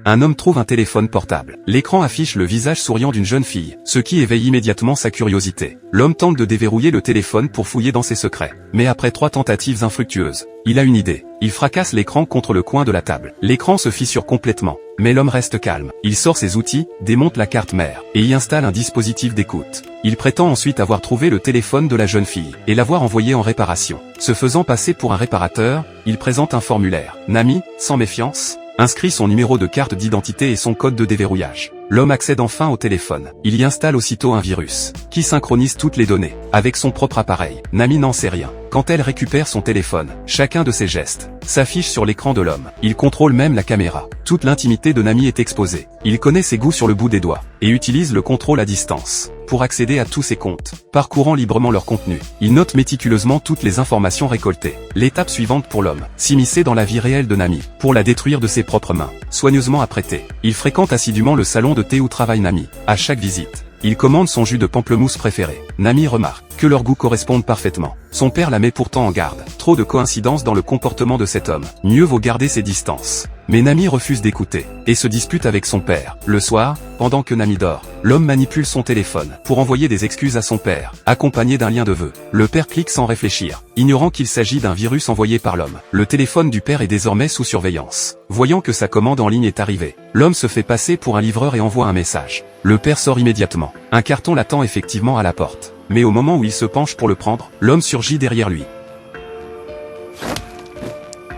un homme trouve un téléphone portable. L'écran affiche le visage souriant d'une jeune fille, ce qui éveille immédiatement sa curiosité. L'homme tente de déverrouiller le téléphone pour fouiller dans ses secrets. Mais après 3 tentatives infructueuses, il a une idée. Il fracasse l'écran contre le coin de la table. L'écran se fissure complètement, mais l'homme reste calme. Il sort ses outils, démonte la carte mère, et y installe un dispositif d'écoute. Il prétend ensuite avoir trouvé le téléphone de la jeune fille, et l'avoir envoyé en réparation. Se faisant passer pour un réparateur, il présente un formulaire. Nami, sans méfiance, inscrit son numéro de carte d'identité et son code de déverrouillage. L'homme accède enfin au téléphone. Il y installe aussitôt un virus, qui synchronise toutes les données, avec son propre appareil. Nami n'en sait rien. Quand elle récupère son téléphone, chacun de ses gestes s'affiche sur l'écran de l'homme. Il contrôle même la caméra. Toute l'intimité de Nami est exposée. Il connaît ses goûts sur le bout des doigts, et utilise le contrôle à distance pour accéder à tous ses comptes, parcourant librement leur contenu. Il note méticuleusement toutes les informations récoltées. L'étape suivante pour l'homme, s'immiscer dans la vie réelle de Nami, pour la détruire de ses propres mains, soigneusement apprêtée. Il fréquente assidûment le salon de thé où travaille Nami. À chaque visite, il commande son jus de pamplemousse préféré. Nami remarque que leurs goûts correspondent parfaitement. Son père la met pourtant en garde. Trop de coïncidences dans le comportement de cet homme. Mieux vaut garder ses distances. Mais Nami refuse d'écouter, et se dispute avec son père. Le soir, pendant que Nami dort, l'homme manipule son téléphone pour envoyer des excuses à son père, accompagné d'un lien de vœux. Le père clique sans réfléchir, ignorant qu'il s'agit d'un virus envoyé par l'homme. Le téléphone du père est désormais sous surveillance. Voyant que sa commande en ligne est arrivée, l'homme se fait passer pour un livreur et envoie un message. Le père sort immédiatement. Un carton l'attend effectivement à la porte. Mais au moment où il se penche pour le prendre, l'homme surgit derrière lui.